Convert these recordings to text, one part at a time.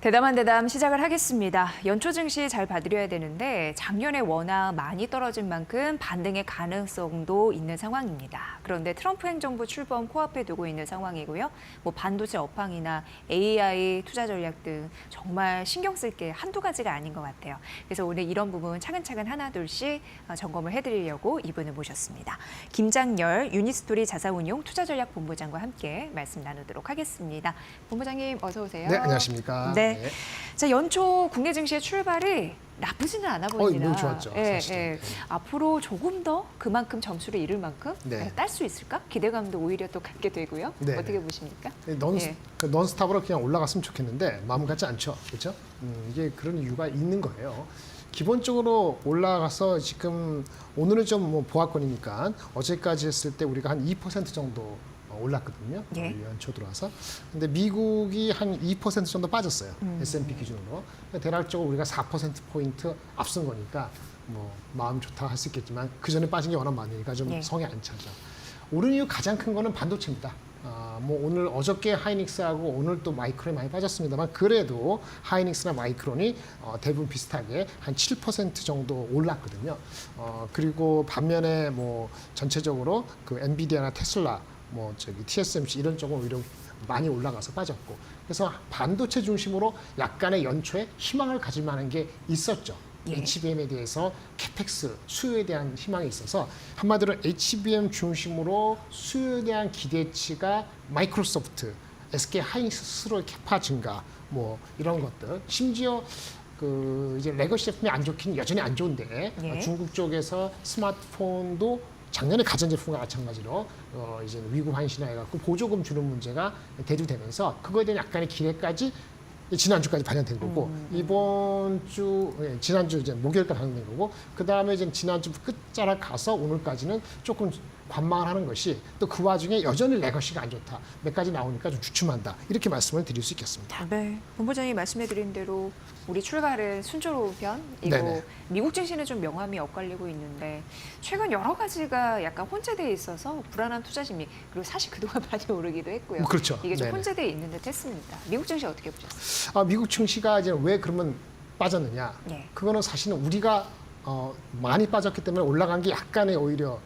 대담한 대담 시작을 하겠습니다. 연초 증시 잘 봐드려야 되는데 작년에 워낙 많이 떨어진 만큼 반등의 가능성도 있는 상황입니다. 그런데 트럼프 행정부 출범 코앞에 두고 있는 상황이고요. 반도체 업황이나 AI 투자 전략 등 정말 신경 쓸 게 한두 가지가 아닌 것 같아요. 그래서 오늘 이런 부분 차근차근 하나둘씩 점검을 해드리려고 이분을 모셨습니다. 김장열 유니스토리 자산운용 투자전략본부장과 함께 말씀 나누도록 하겠습니다. 본부장님 어서 오세요. 네, 안녕하십니까. 네. 자, 연초 국내 증시의 출발이 나쁘지는 않아 보입니다. 너무 좋았죠. 사실은. 네. 너무 조금 더 그만큼 점수를 이룰 만큼 딸 수 있을까? 기대감도 오히려 또 갖게 되고요. 네. 어떻게 보십니까? 넌스탑으로 그냥 올라갔으면 좋겠는데 마음 같지 않죠. 그렇죠? 이게 그런 이유가 있는 거예요. 기본적으로 올라가서 지금 오늘은 좀 보합권이니까 어제까지 했을 때 우리가 한 2% 정도 올랐거든요. 연초 들어와서. 근데 미국이 한 2% 정도 빠졌어요. S&P 기준으로. 대략적으로 우리가 4%포인트 앞선 거니까 마음 좋다 할 수 있겠지만 그 전에 빠진 게 워낙 많으니까 좀 성에 안 차죠. 오른 이유 가장 큰 거는 반도체입니다. 오늘 어저께 하이닉스하고 오늘 또 마이크론이 많이 빠졌습니다만 그래도 하이닉스나 마이크론이 대부분 비슷하게 한 7% 정도 올랐거든요. 그리고 반면에 전체적으로 그 엔비디아나 테슬라 TSMC 이런 쪽은 오히려 많이 올라가서 빠졌고 그래서 반도체 중심으로 약간의 연초에 희망을 가질 만한 게 있었죠. HBM에 대해서 캐펙스 수요에 대한 희망이 있어서 한마디로 HBM 중심으로 수요에 대한 기대치가 마이크로소프트, SK 하이닉스 스스로의 캐파 증가 이런 것들 심지어 이제 레거시 제품이 안 좋긴 여전히 안 좋은데 중국 쪽에서 스마트폰도 작년에 가전제품과 마찬가지로 이제 위구 환신화 해갖고 보조금 주는 문제가 대두되면서 그거에 대한 약간의 기대까지 지난주까지 반영된 거고 지난주 이제 목요일까지 반영된 거고 그 다음에 이제 지난주 끝자락 가서 오늘까지는 조금 관망을 하는 것이 또 그 와중에 여전히 레거시가 안 좋다. 몇 가지 나오니까 좀 주춤한다. 이렇게 말씀을 드릴 수 있겠습니다. 네, 본부장이 말씀해드린 대로 우리 출발은 순조로운 편이고 네네. 미국 증시는 좀 명암이 엇갈리고 있는데 최근 여러 가지가 약간 혼재되어 있어서 불안한 투자 심리 그리고 사실 그동안 많이 오르기도 했고요. 그렇죠. 이게 좀 네네. 혼재되어 있는 듯 했습니다. 미국 증시 어떻게 보셨어요? 미국 증시가 이제 왜 그러면 빠졌느냐? 그거는 사실은 우리가 많이 빠졌기 때문에 올라간 게 약간의 오히려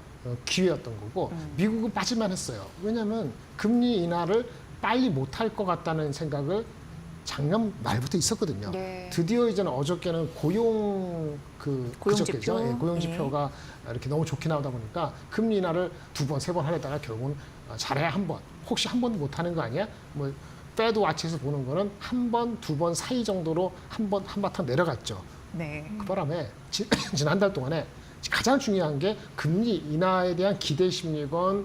기회였던 거고 미국은 빠질만 했어요. 왜냐하면 금리 인하를 빨리 못할 것 같다는 생각을 작년 말부터 있었거든요. 드디어 이제는 어저께는 그저께죠. 고용 지표가 이렇게 너무 좋게 나오다 보니까 금리 인하를 2번, 3번 하려다가 결국은 잘해야 한 번. 혹시 한 번도 못 하는 거 아니야? 페드 와치에서 보는 거는 한 번, 2번 사이 정도로 한바탕 내려갔죠. 그 바람에 지난달 동안에 가장 중요한 게 금리 인하에 대한 기대 심리건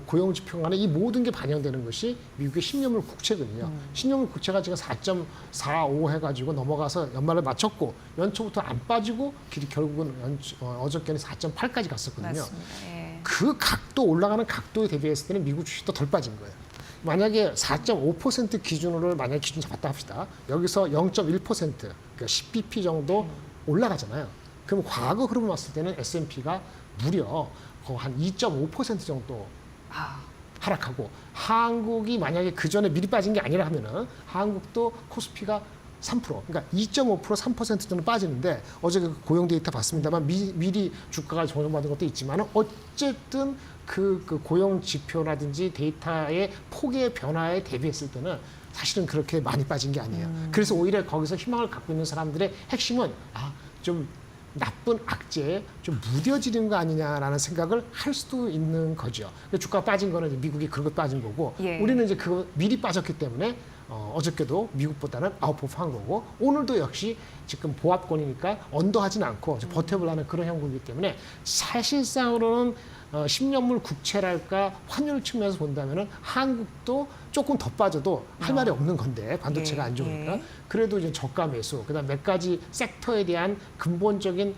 고용 지표 간에 이 모든 게 반영되는 것이 미국의 10년물 국채거든요. 10년물 국채가 지금 4.45 해가지고 넘어가서 연말을 마쳤고 연초부터 안 빠지고 결국은 어저께는 4.8까지 갔었거든요. 그 각도 올라가는 각도에 대비했을 때는 미국 주식이 더 덜 빠진 거예요. 만약에 4.5% 기준으로 만약에 기준 잡았다 합시다. 여기서 0.1% 그러니까 10bp 정도 올라가잖아요. 그럼 과거 흐름을 봤을 때는 S&P가 무려 한 2.5% 정도 하락하고 한국이 만약에 그 전에 미리 빠진 게 아니라 하면은 한국도 코스피가 3% 그러니까 2.5% 3% 정도 빠지는데 어제 그 고용 데이터 봤습니다만 미리 주가가 조정받은 것도 있지만 어쨌든 그 고용 지표라든지 데이터의 폭의 변화에 대비했을 때는 사실은 그렇게 많이 빠진 게 아니에요. 그래서 오히려 거기서 희망을 갖고 있는 사람들의 핵심은 좀 나쁜 악재에 좀 무뎌지는 거 아니냐라는 생각을 할 수도 있는 거죠. 주가 빠진 거는 이제 미국이 그런 거 빠진 거고 우리는 이제 그거 미리 빠졌기 때문에 어저께도 미국보다는 아웃퍼프한 거고 오늘도 역시 지금 보합권이니까 언더하진 않고 버텨보려는 그런 형국이기 때문에 사실상으로는 10년물 국채랄까 환율 측면에서 본다면은 한국도 조금 더 빠져도 할 말이 없는 건데 반도체가 안 좋으니까 그래도 이제 저가 매수 그다음 몇 가지 섹터에 대한 근본적인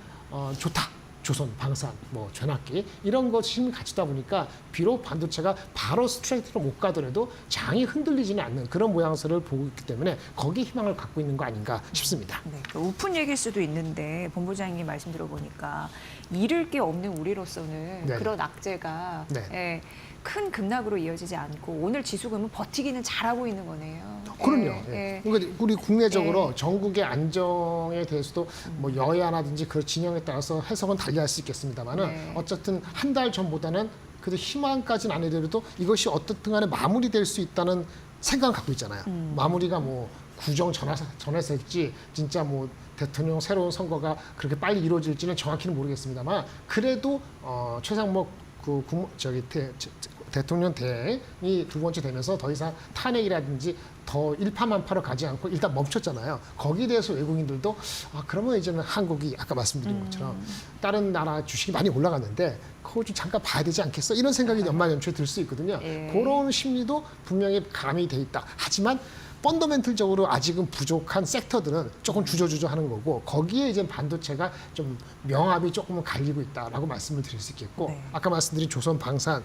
좋다 조선, 방산, 뭐 전학기 이런 것이 힘을 갖추다 보니까 비록 반도체가 바로 스트레이트로 못 가더라도 장이 흔들리지는 않는 그런 모양새를 보고 있기 때문에 거기에 희망을 갖고 있는 거 아닌가 싶습니다. 네, 우픈 얘기일 수도 있는데 본부장님 말씀 들어보니까 잃을 게 없는 우리로서는 네. 그런 악재가 네. 예, 큰 급락으로 이어지지 않고 오늘 지수금은 버티기는 잘하고 있는 거네요. 그럼요. 예, 예. 예. 그러니까 우리 국내적으로 전국의 안정에 대해서도 뭐 여야라든지 그 진영에 따라서 해석은 달리할 수 있겠습니다만은 네. 어쨌든 한 달 전보다는 그래도 희망까지는 아니더라도 이것이 어떻든 간에 마무리될 수 있다는 생각을 갖고 있잖아요. 마무리가 뭐 구정 전에서 했지 진짜 뭐 대통령 새로운 선거가 그렇게 빨리 이루어질지는 정확히는 모르겠습니다만 그래도 최상목 그 대통령 대행이 두 번째 되면서 더 이상 탄핵이라든지 더 일파만파로 가지 않고 일단 멈췄잖아요. 거기에 대해서 외국인들도 그러면 이제는 한국이 아까 말씀드린 것처럼 다른 나라 주식이 많이 올라갔는데 그거 좀 잠깐 봐야 되지 않겠어? 이런 생각이 연말연초에 들 수 있거든요. 예. 그런 심리도 분명히 가미 돼 있다. 하지만 펀더멘틀적으로 아직은 부족한 섹터들은 조금 주저주저 하는 거고 거기에 이제 반도체가 좀 명압이 조금은 갈리고 있다라고 말씀을 드릴 수 있겠고 네. 아까 말씀드린 조선 방산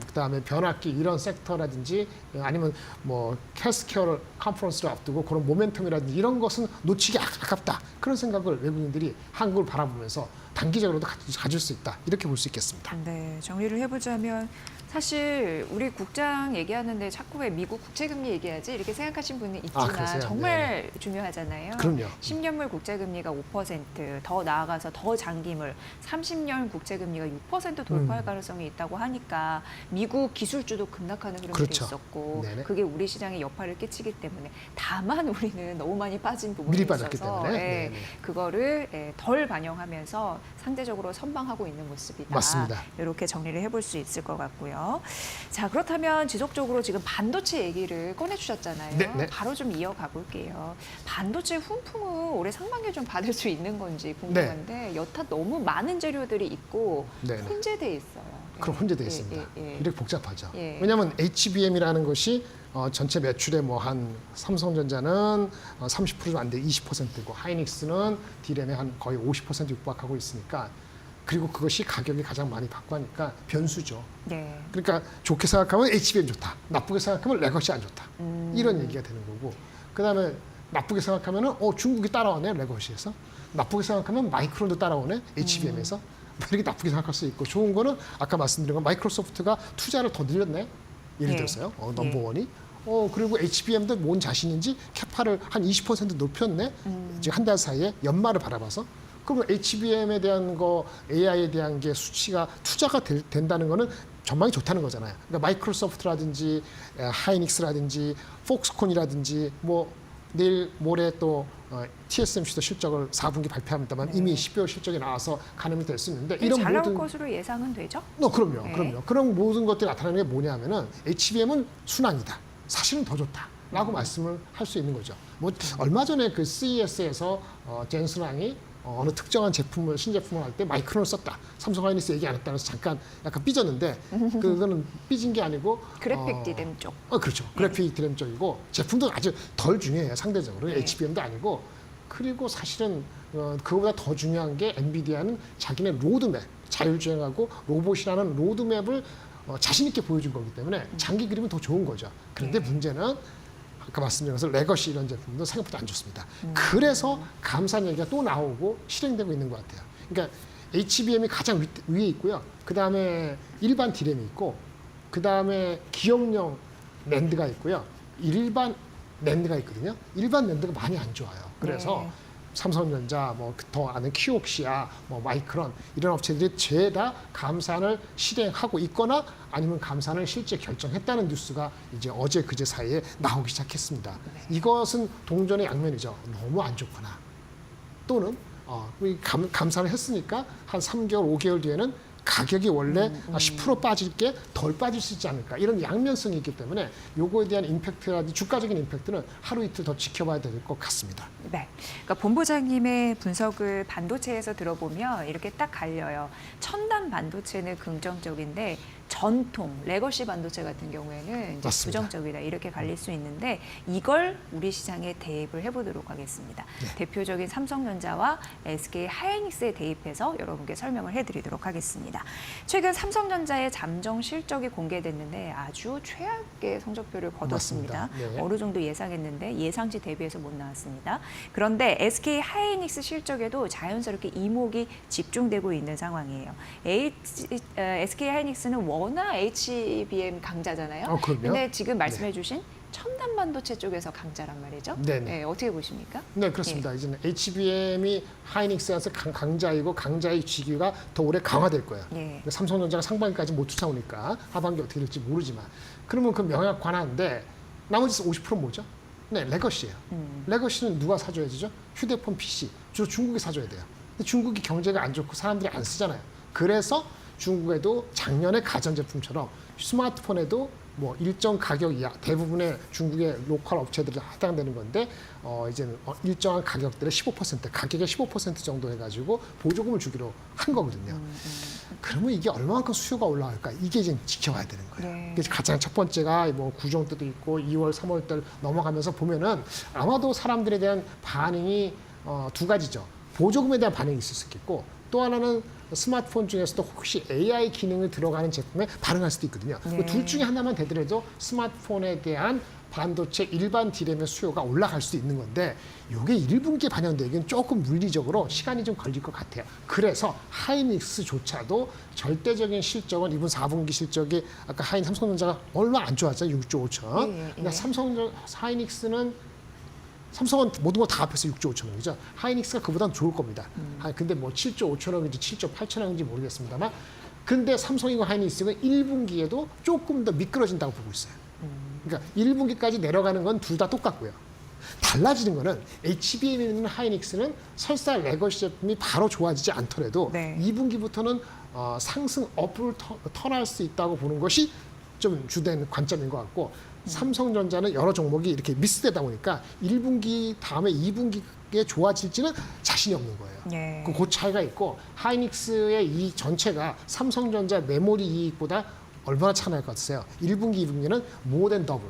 그다음에 변압기 이런 섹터라든지 아니면 뭐 헬스케어 컨퍼런스를 앞두고 그런 모멘텀이라든지 이런 것은 놓치기 아깝다 그런 생각을 외국인들이 한국을 바라보면서 단기적으로도 가질 수 있다 이렇게 볼 수 있겠습니다. 네, 정리를 해보자면 사실 우리 국장 얘기하는데 자꾸 왜 미국 국채금리 얘기하지 이렇게 생각하신 분이 있지만 그러세요? 정말 중요하잖아요. 그럼요. 10년물 국채금리가 5%, 더 나아가서 더 장기물 30년 국채금리가 6% 돌파할 가능성이 있다고 하니까 미국 기술주도 급락하는 흐름이 그렇죠. 있었고 네네. 그게 우리 시장에 여파를 끼치기 때문에 다만 우리는 너무 많이 빠진 부분이 미리 있어서 빠졌기 때문에. 네네. 그거를 덜 반영하면서 상대적으로 선방하고 있는 모습이다. 맞습니다. 이렇게 정리를 해볼 수 있을 것 같고요. 자, 그렇다면 지속적으로 지금 반도체 얘기를 꺼내주셨잖아요. 네. 바로 좀 이어가 볼게요. 반도체 훈풍은 올해 상반기에 좀 받을 수 있는 건지 궁금한데 여타 너무 많은 재료들이 있고 네네. 혼재돼 있어요. 그럼 혼재되어 있습니다. 예. 이렇게 복잡하죠. 예. 왜냐하면 HBM이라는 것이 전체 매출의 뭐 한 삼성전자는 30%도 안 돼 20%고 하이닉스는 D램에 한 거의 50% 육박하고 있으니까 그리고 그것이 가격이 가장 많이 받고 하니까 변수죠. 네. 그러니까 좋게 생각하면 HBM 좋다. 나쁘게 생각하면 레거시 안 좋다. 이런 얘기가 되는 거고 그다음에 나쁘게 생각하면은 중국이 따라오네 레거시에서 나쁘게 생각하면 마이크론도 따라오네 HBM에서 이렇게 나쁘게 생각할 수 있고 좋은 거는 아까 말씀드린 건 마이크로소프트가 투자를 더 늘렸네. 예를 예. 들어서요. 넘버원이. 그리고 HBM도 뭔 자신인지 캐파를 한 20% 높였네. 지금 한 달 사이에 연말을 바라봐서. 그러면 HBM에 대한 거, AI에 대한 게 수치가 투자가 된다는 거는 전망이 좋다는 거잖아요. 그러니까 마이크로소프트라든지 하이닉스라든지 폭스콘이라든지 뭐 내일 모레 또 TSMC도 실적을 4분기 발표합니다만 이미 12월 실적이 나와서 가늠이 될 수 있는데 이런 잘 나올 모든 것으로 예상은 되죠? 그럼요, 네. 그럼요. 그런 모든 것들이 나타나는 게 뭐냐면은 HBM은 순항이다. 사실은 더 좋다라고 말씀을 할 수 있는 거죠. 뭐 얼마 전에 그 CES에서 젠슨왕이 어느 특정한 제품을 신제품을 할 때 마이크론을 썼다. 삼성 하이닉스 얘기 안 했다는 해서 잠깐 약간 삐졌는데 그거는 삐진 게 아니고 그래픽 디램 쪽. 그렇죠. 그래픽 디램 쪽이고 제품도 아주 덜 중요해요. 상대적으로 네. HBM도 아니고 그리고 사실은 그거보다 더 중요한 게 엔비디아는 자기네 로드맵 자율주행하고 로봇이라는 로드맵을 자신 있게 보여준 거기 때문에 장기 그림은 더 좋은 거죠. 그런데 문제는 아까 말씀드린 것처럼 레거시 이런 제품도 생각보다 안 좋습니다. 그래서 감산 얘기가 또 나오고 실행되고 있는 것 같아요. 그러니까 HBM이 가장 위에 있고요. 그 다음에 일반 D램이 있고, 그 다음에 기업용 낸드가 있고요. 일반 낸드가 있거든요. 일반 낸드가 많이 안 좋아요. 그래서 네. 삼성전자, 뭐 더 아는 키옥시아, 뭐 마이크론 이런 업체들이 죄다 감산을 실행하고 있거나 아니면 감산을 실제 결정했다는 뉴스가 이제 어제 그제 사이에 나오기 시작했습니다. 이것은 동전의 양면이죠. 너무 안 좋거나 또는 감산을 했으니까 한 3개월, 5개월 뒤에는 가격이 원래 10% 빠질 게 덜 빠질 수 있지 않을까 이런 양면성이 있기 때문에 요거에 대한 임팩트라든지 주가적인 임팩트는 하루 이틀 더 지켜봐야 될 것 같습니다. 네. 그러니까 본부장님의 분석을 반도체에서 들어보면 이렇게 딱 갈려요. 첨단 반도체는 긍정적인데 전통, 레거시 반도체 같은 경우에는 이제 맞습니다. 부정적이다 이렇게 갈릴 수 있는데 이걸 우리 시장에 대입을 해보도록 하겠습니다. 대표적인 삼성전자와 SK 하이닉스에 대입해서 여러분께 설명을 해드리도록 하겠습니다. 최근 삼성전자의 잠정 실적이 공개됐는데 아주 최악의 성적표를 거뒀습니다. 맞습니다. 네. 어느 정도 예상했는데 예상치 대비해서 못 나왔습니다. 그런데 SK 하이닉스 실적에도 자연스럽게 이목이 집중되고 있는 상황이에요. SK 하이닉스는 워낙 HBM 강자잖아요. 그럼요. 근데 지금 말씀해 주신 첨단 반도체 쪽에서 강자란 말이죠. 네네. 네, 어떻게 보십니까? 네, 그렇습니다. 이제는 HBM이 하이닉스에서 강자이고 강자의 지위가 더 오래 강화될 거예요. 예. 삼성전자가 상반기까지 못 쫓아오니까 하반기 어떻게 될지 모르지만 그러면 그 명약 관한데 나머지 50%는 뭐죠? 네, 레거시예요. 레거시는 누가 사줘야 되죠? 휴대폰, PC. 주로 중국이 사줘야 돼요. 근데 중국이 경제가 안 좋고 사람들이 안 쓰잖아요. 그래서 중국에도 작년에 가전제품처럼 스마트폰에도 뭐 일정 가격 이하 대부분의 중국의 로컬 업체들이 해당되는 건데 이제는 일정한 가격들의 15% 가격의 15% 정도 해가지고 보조금을 주기로 한 거거든요. 그러면 이게 얼마만큼 수요가 올라갈까? 이게 이제 지켜봐야 되는 거예요. 네. 그래서 가장 첫 번째가 뭐 구정 때도 있고 2월, 3월 달 넘어가면서 보면은 아마도 사람들에 대한 반응이 두 가지죠. 보조금에 대한 반응이 있을 수 있겠고 또 하나는 스마트폰 중에서도 혹시 AI 기능을 들어가는 제품에 반응할 수도 있거든요. 네. 둘 중에 하나만 되더라도 스마트폰에 대한 반도체 일반 D램의 수요가 올라갈 수도 있는 건데 이게 1분기에 반영되기는 조금 물리적으로 시간이 좀 걸릴 것 같아요. 그래서 하이닉스조차도 절대적인 실적은 이번 4분기 실적이 아까 삼성전자가 얼마 안 좋았잖아요. 6조 5천. 예, 예. 근데 하이닉스는 삼성은 모든 거 다 합해서 6조 5천 원이죠. 하이닉스가 그보다는 좋을 겁니다. 근데 뭐 7조 5천 원인지 7조 8천 원인지 모르겠습니다만 근데 삼성이고 하이닉스는 1분기에도 조금 더 미끄러진다고 보고 있어요. 그러니까 1분기까지 내려가는 건 둘 다 똑같고요. 달라지는 거는 HBM에 있는 하이닉스는 설사 레거시 제품이 바로 좋아지지 않더라도 네. 2분기부터는 상승 업을 턴할 수 있다고 보는 것이 좀 주된 관점인 것 같고 삼성전자는 여러 종목이 이렇게 미스되다 보니까 1분기 다음에 2분기에 좋아질지는 자신이 없는 거예요. 네. 그 차이가 있고 하이닉스의 이 전체가 삼성전자 메모리 이익보다 얼마나 차이 날 것 같으세요? 1분기, 2분기는 모덴 더블.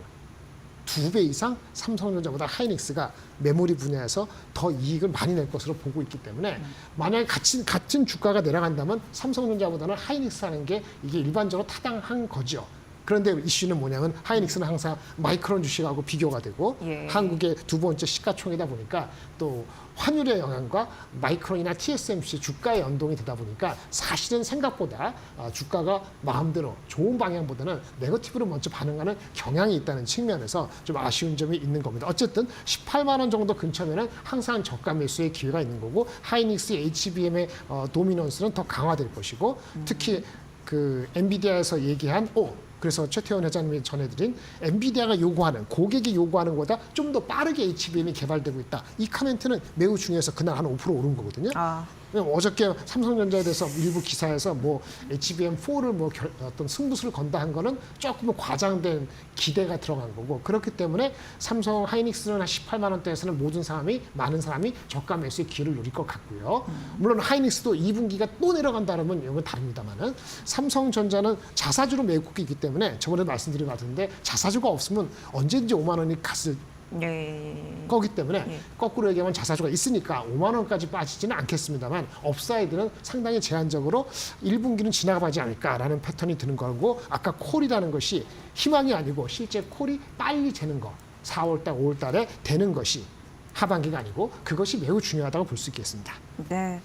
2배 이상 삼성전자보다 하이닉스가 메모리 분야에서 더 이익을 많이 낼 것으로 보고 있기 때문에 만약에 같은 주가가 내려간다면 삼성전자보다는 하이닉스 하는 게 이게 일반적으로 타당한 거죠. 그런데 이슈는 뭐냐면 하이닉스는 항상 마이크론 주식하고 비교가 되고 예. 한국의 두 번째 시가총이다 보니까 또 환율의 영향과 마이크론이나 TSMC 주가의 연동이 되다 보니까 사실은 생각보다 주가가 마음대로 좋은 방향보다는 네거티브로 먼저 반응하는 경향이 있다는 측면에서 좀 아쉬운 점이 있는 겁니다. 어쨌든 18만 원 정도 근처면은 항상 저가 매수의 기회가 있는 거고 하이닉스 HBM의 도미넌스는 더 강화될 것이고 특히 그 엔비디아에서 얘기한 그래서 최태원 회장님이 전해드린 엔비디아가 요구하는 고객이 요구하는 것보다 좀 더 빠르게 HBM이 개발되고 있다. 이 코멘트는 매우 중요해서 그날 한 5% 오른 거거든요. 어저께 삼성전자에 대해서 일부 기사에서 뭐 HBM4를 뭐 어떤 승부수를 건다 한 거는 조금 과장된 기대가 들어간 거고 그렇기 때문에 삼성 하이닉스는 한 18만 원대에서는 많은 사람이 저가 매수의 기회를 노릴 것 같고요. 물론 하이닉스도 2분기가 또 내려간다 그러면 이건 다릅니다만은 삼성전자는 자사주로 매국이 있기 때문에 저번에 말씀드린 것 같은데 자사주가 없으면 언제든지 5만 원이 갔을 네. 거기 때문에 예. 거꾸로 얘기하면 자사주가 있으니까 5만 원까지 빠지지는 않겠습니다만 업사이드는 상당히 제한적으로 1분기는 지나가지 않을까라는 패턴이 드는 거고 아까 콜이라는 것이 희망이 아니고 실제 콜이 빨리 되는 거 4월 달, 5월 달에 되는 것이 하반기가 아니고 그것이 매우 중요하다고 볼 수 있겠습니다. 네.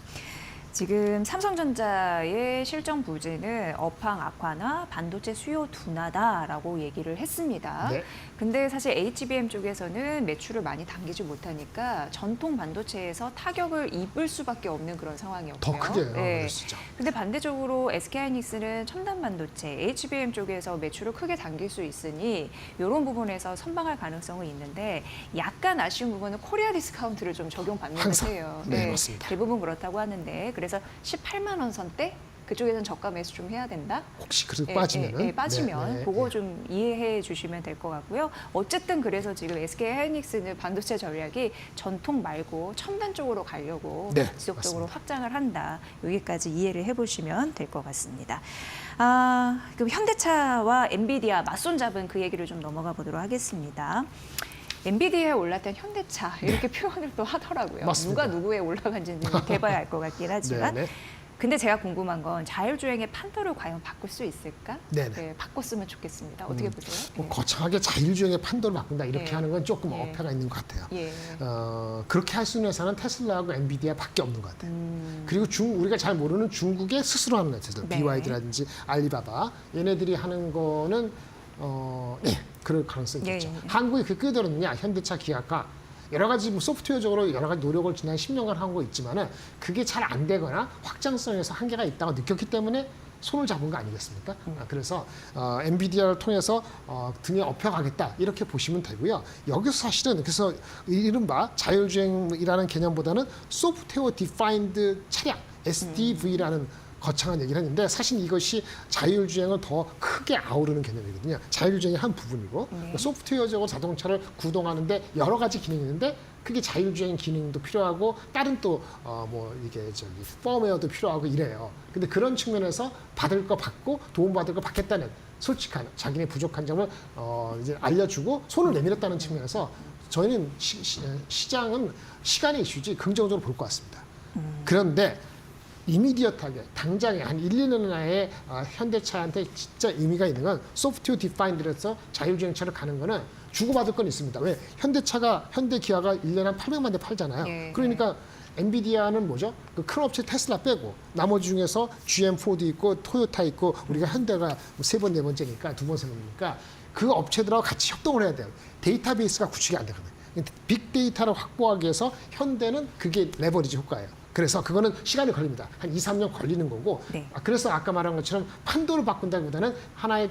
지금 삼성전자의 실적 부진은 업황 악화나 반도체 수요 둔화다라고 얘기를 했습니다. 네. 근데 사실 HBM 쪽에서는 매출을 많이 당기지 못하니까 전통 반도체에서 타격을 입을 수밖에 없는 그런 상황이었고요. 더 크게 네. 그랬었죠. 근데 반대적으로 SK하이닉스는 첨단 반도체, HBM 쪽에서 매출을 크게 당길 수 있으니 이런 부분에서 선방할 가능성은 있는데 약간 아쉬운 부분은 코리아 디스카운트를 좀 적용받는 항상. 듯해요. 네, 맞습니다. 대부분 그렇다고 하는데 그래서 18만 원 선대 그쪽에서는 저가 매수 좀 해야 된다. 혹시 그래서 빠지면은 빠지면 네, 그거 네. 좀 이해해 주시면 될 것 같고요. 어쨌든 그래서 지금 SK 하이닉스는 반도체 전략이 전통 말고 첨단 쪽으로 가려고 네, 지속적으로 맞습니다. 확장을 한다. 여기까지 이해를 해보시면 될 것 같습니다. 그럼 현대차와 엔비디아 맞손 잡은 그 얘기를 좀 넘어가 보도록 하겠습니다. 엔비디아에 올랐던 현대차 이렇게 표현을 또 하더라고요. 맞습니다. 누가 누구에 올라간지는 대봐야 알 것 같긴 하지만. 네, 네. 근데 제가 궁금한 건 자율주행의 판도를 과연 바꿀 수 있을까? 네네. 네, 바꿨으면 좋겠습니다. 어떻게 보세요? 뭐 거창하게 자율주행의 판도를 바꾼다 이렇게 네. 하는 건 조금 예. 어폐가 있는 것 같아요. 예. 그렇게 할 수 있는 회사는 테슬라하고 엔비디아밖에 없는 것 같아요. 그리고 우리가 잘 모르는 중국의 스스로 하는 회사들, 네. BYD라든지 알리바바 얘네들이 하는 거는 네, 그럴 가능성이 예, 있죠. 예. 한국이 그 끄들었느냐 현대차, 기아가 여러 가지 뭐 소프트웨어적으로 여러 가지 노력을 지난 10년간 한 거 있지만은 그게 잘 안 되거나 확장성에서 한계가 있다고 느꼈기 때문에 손을 잡은 거 아니겠습니까? 그래서 엔비디아를 통해서 등에 업혀가겠다 이렇게 보시면 되고요. 여기서 사실은 그래서 이른바 자율주행이라는 개념보다는 소프트웨어 디파인드 차량 SDV라는 거창한 얘기를 했는데 사실 이것이 자율주행을 더 크게 아우르는 개념이거든요. 자율주행의 한 부분이고 소프트웨어적으로 자동차를 구동하는데 여러 가지 기능이 있는데 그게 자율주행 기능도 필요하고 다른 또 뭐 이게 저기 펌웨어도 필요하고 이래요. 근데 그런 측면에서 받을 거 받고 도움받을 거 받겠다는 솔직한 자기네 부족한 점을 이제 알려주고 손을 내밀었다는 측면에서 저희는 시장은 시간의 이슈지 긍정적으로 볼 것 같습니다. 그런데 이미디어트하게 당장에 한 1, 2년 내에 현대차한테 진짜 의미가 있는 건 소프트웨어 디파인드에서 자율주행차를 가는 거는 주고받을 건 있습니다. 왜? 현대 기아가 1년에 한 800만 대 팔잖아요. 예, 그러니까 엔비디아는 뭐죠? 그 큰 업체 테슬라 빼고 나머지 중에서 GM, 포드 있고 토요타 있고 우리가 현대가 세 번, 네 번째니까 두 번, 세 번이니까 그 업체들하고 같이 협동을 해야 돼요. 데이터베이스가 구축이 안 되거든요. 빅데이터를 확보하기 위해서 현대는 그게 레버리지 효과예요. 그래서 그거는 시간이 걸립니다. 한 2, 3년 걸리는 거고. 네. 그래서 아까 말한 것처럼 판도를 바꾼다기보다는 하나의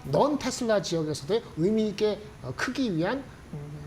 넌 테슬라 지역에서도 의미 있게 크기 위한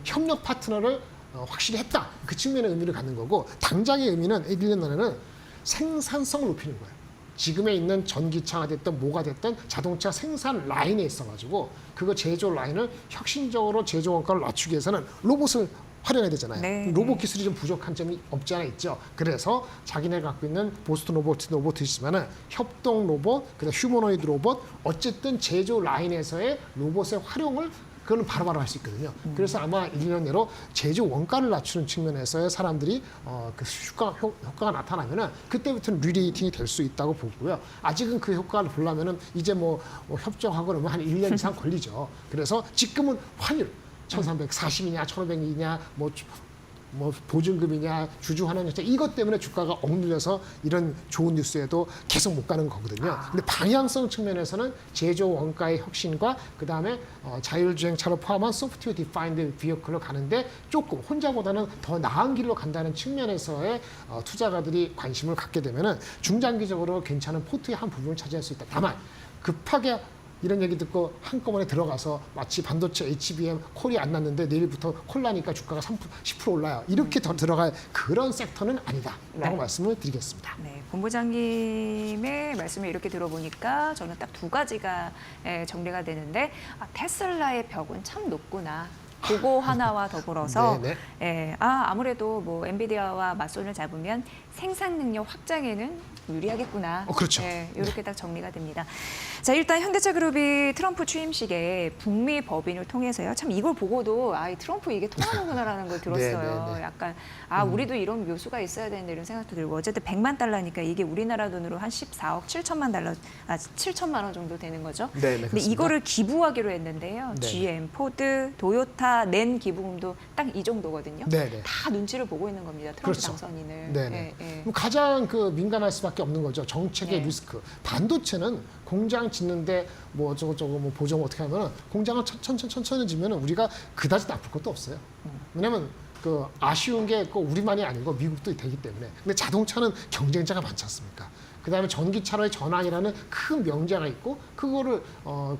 협력 파트너를 확실히 했다. 그 측면의 의미를 갖는 거고 당장의 의미는 1년 안에는 생산성을 높이는 거예요. 지금에 있는 전기차가 됐든 뭐가 됐든 자동차 생산 라인에 있어가지고 그거 제조 라인을 혁신적으로 제조 원가를 낮추기 위해서는 로봇을 활용해야 되잖아요. 네. 로봇 기술이 좀 부족한 점이 없지 않아 있죠. 그래서 자기네 갖고 있는 보스턴 로봇이 있지만은 협동 로봇, 그다음 휴머노이드 로봇, 어쨌든 제조 라인에서의 로봇의 활용을 그거는 바로바로 할 수 있거든요. 그래서 아마 1년 내로 제조 원가를 낮추는 측면에서의 사람들이 그 효과가 나타나면은 그때부터는 리레이팅이 될 수 있다고 보고요. 아직은 그 효과를 보려면은 이제 뭐 협정하고 그러면 한 1년 이상 걸리죠. 그래서 지금은 환율 1340이냐 1500이냐 뭐 보증금이냐 주주환원 혈세 이것 때문에 주가가 억눌려서 이런 좋은 뉴스에도 계속 못 가는 거거든요. 근데 방향성 측면에서는 제조 원가의 혁신과 그다음에 자율주행차를 포함한 소프트웨어 디파인드 비어클로 가는데 조금 혼자보다는 더 나은 길로 간다는 측면에서의 투자가들이 관심을 갖게 되면은 중장기적으로 괜찮은 포트의 한 부분을 차지할 수 있다. 다만 급하게 이런 얘기 듣고 한꺼번에 들어가서 마치 반도체 HBM 콜이 안 났는데 내일부터 콜 나니까 주가가 10% 올라요. 이렇게 더 들어갈 그런 섹터는 아니다라고 네. 말씀을 드리겠습니다. 네, 본부장님의 말씀을 이렇게 들어보니까 저는 딱 두 가지가 정리가 되는데 테슬라의 벽은 참 높구나. 그거 하나와 더불어서 네, 아무래도 뭐 엔비디아와 맞손을 잡으면 생산 능력 확장에는 유리하겠구나. 그렇죠. 이렇게 딱 정리가 됩니다. 자, 일단 현대차 그룹이 트럼프 취임식에 북미 법인을 통해서요. 참 이걸 보고도 이 트럼프 이게 통하는구나라는 걸 들었어요. 네. 약간 우리도 이런 묘수가 있어야 되는데 이런 생각도 들고 어쨌든 100만 달러니까 이게 우리나라 돈으로 한 14억 7천만 원 정도 되는 거죠. 네, 근데 그렇습니다. 이거를 기부하기로 했는데요. 네. GM, 포드, 도요타 낸 기부금도 딱 이 정도거든요. 네. 다 눈치를 보고 있는 겁니다. 트럼프 그렇죠. 당선인을. 네네. 예. 그럼 가장 민감할 수밖에 없는 거죠. 정책의 네. 리스크. 반도체는 공장 짓는데 뭐 저거 뭐 보정 어떻게 하면은 공장을 천천히 지면은 우리가 그다지 나쁠 것도 없어요. 왜냐면 그 아쉬운 게 꼭 우리만이 아니고 미국도 되기 때문에. 근데 자동차는 경쟁자가 많지 않습니까? 그다음에 전기차로의 전환이라는 큰 명제가 있고 그거를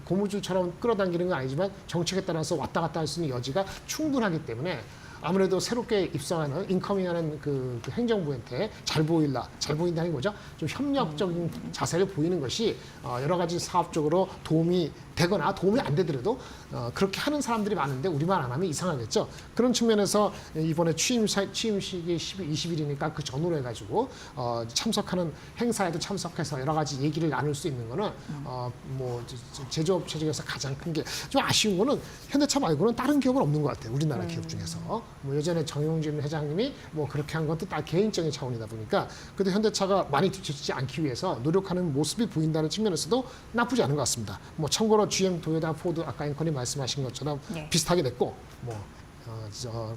고무줄처럼 끌어당기는 건 아니지만 정책에 따라서 왔다 갔다 할 수 있는 여지가 충분하기 때문에 아무래도 새롭게 입성하는 인커밍하는 그 행정부한테 잘 보인다는 거죠. 좀 협력적인 자세를 보이는 것이 여러 가지 사업적으로 도움이 되거나 도움이 안 되더라도 그렇게 하는 사람들이 많은데 우리만 안 하면 이상하겠죠. 그런 측면에서 이번에 취임식이 20일이니까 그 전후로 해가지고 참석하는 행사에도 참석해서 여러 가지 얘기를 나눌 수 있는 거는 뭐 제조업 체제에서 가장 큰 게 좀 아쉬운 거는 현대차 말고는 다른 기업은 없는 것 같아요. 우리나라 기업 중에서 뭐 예전에 정용진 회장님이 뭐 그렇게 한 것도 다 개인적인 차원이다 보니까 그래도 현대차가 많이 뒤처지지 않기 위해서 노력하는 모습이 보인다는 측면에서도 나쁘지 않은 것 같습니다. 뭐 참고로 GM, 도요타, 포드 아까 앵커님 말씀하신 것처럼 네. 비슷하게 됐고 뭐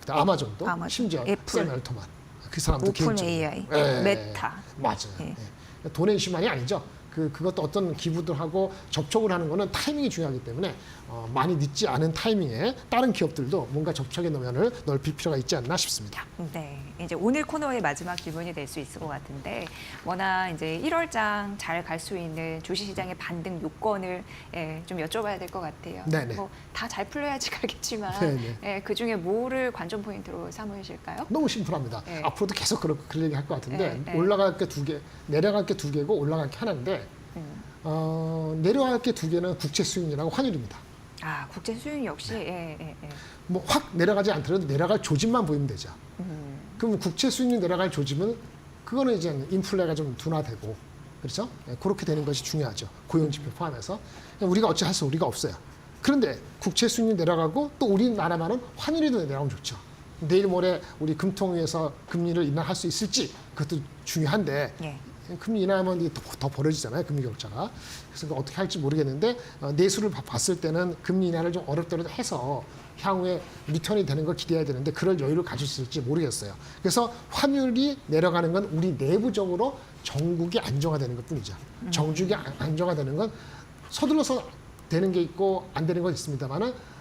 아마존도 심지어 샘 엘터만 그 사람도 오픈 개인적으로. AI, 예, 메타. 맞아요. 예. 예. 돈의 이슈만이 아니죠. 그것도 어떤 기부들 하고 접촉을 하는 거는 타이밍이 중요하기 때문에 많이 늦지 않은 타이밍에 다른 기업들도 뭔가 접촉의 너면을 넓힐 필요가 있지 않나 싶습니다. 네, 이제 오늘 코너의 마지막 질문이 될 수 있을 것 같은데 워낙 이제 1월장 잘 갈 수 있는 주식시장의 반등 요건을 좀 여쭤봐야 될 것 같아요. 네네. 뭐 다 잘 풀려야지 가겠지만 네네. 그 중에 뭐를 관전 포인트로 삼으실까요? 너무 심플합니다. 네. 앞으로도 계속 그런 얘기 할 것 같은데 네. 올라갈 게 2개, 내려갈 게 2개고 올라갈 게 하나인데 내려갈 게 2개는 국채 수익률하고 환율입니다. 아, 국제 수익 역시 뭐 확 내려가지 않더라도 내려갈 조짐만 보이면 되죠. 그럼 국채 수익률 내려갈 조짐은 그거는 이제 인플레가 좀 둔화되고 그렇죠? 그렇게 되는 것이 중요하죠. 고용 지표 포함해서 우리가 어찌 할 수 우리가 없어요. 그런데 국채 수익률 내려가고 또 우리나라만은 환율이 내려가면 좋죠. 내일 모레 우리 금통위에서 금리를 인하할 수 있을지 그것도 중요한데 예. 금리 인하하면 이게 더 벌어지잖아요. 금리 격차가. 그래서 어떻게 할지 모르겠는데 내수를 봤을 때는 금리 인하를 좀 어렵더라도 해서 향후에 리턴이 되는 걸 기대해야 되는데 그럴 여유를 가질 수 있을지 모르겠어요. 그래서 환율이 내려가는 건 우리 내부적으로 정국이 안정화되는 것뿐이죠. 정국이 안정화되는 건 서둘러서 되는 게 있고 안 되는 건 있습니다만은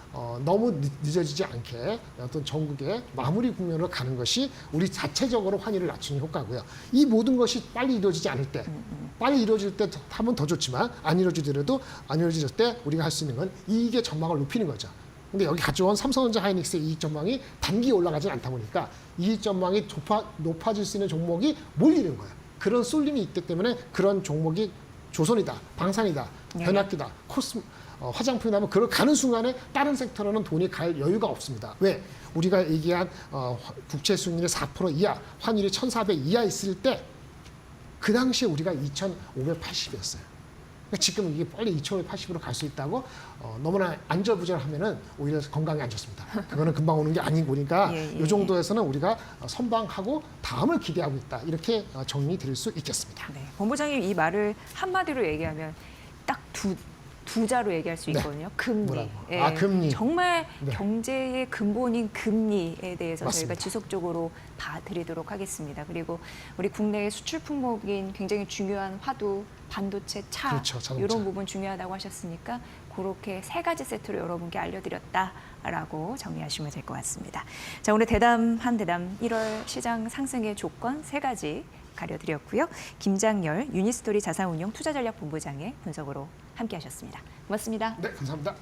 너무 늦어지지 않게 어떤 전국의 마무리 국면으로 가는 것이 우리 자체적으로 환율을 낮추는 효과고요. 이 모든 것이 빨리 이루어지지 않을 때, 빨리 이루어질 때 하면 더 좋지만 안 이루어지더라도 안 이루어질 때 우리가 할 수 있는 건 이익의 전망을 높이는 거죠. 근데 여기 가져온 삼성전자 하이닉스의 이익 전망이 단기에 올라가지 않다 보니까 이익 전망이 높아질 수 있는 종목이 몰리는 거예요. 그런 쏠림이 있기 때문에 그런 종목이 조선이다, 방산이다, 변압기다, 화장품이 나면 그걸 가는 순간에 다른 섹터로는 돈이 갈 여유가 없습니다. 왜? 우리가 얘기한 국채 수익률이 4% 이하, 환율이 1,400 이하 있을 때 그 당시에 우리가 2,580이었어요. 그러니까 지금 이게 빨리 2,580으로 갈 수 있다고 너무나 안절부절하면은 오히려 건강에 안 좋습니다. 그거는 금방 오는 게 아닌 거니까 이 정도에서는 우리가 선방하고 다음을 기대하고 있다. 이렇게 정리 드릴 수 있겠습니다. 네, 본부장님 이 말을 한마디로 얘기하면 딱 두 자로 얘기할 수 있거든요. 금리. 뭐라고? 금리. 정말 네. 경제의 근본인 금리에 대해서 맞습니다. 저희가 지속적으로 봐드리도록 하겠습니다. 그리고 우리 국내의 수출 품목인 굉장히 중요한 화두, 반도체, 차 그렇죠, 자동차. 이런 부분 중요하다고 하셨으니까 그렇게 3가지 세트로 여러분께 알려드렸다라고 정리하시면 될 것 같습니다. 자, 오늘 대담한 대담 1월 시장 상승의 조건 3가지 가려드렸고요. 김장열 유니스토리 자산운용 투자전략본부장의 분석으로 함께하셨습니다. 고맙습니다. 네, 감사합니다.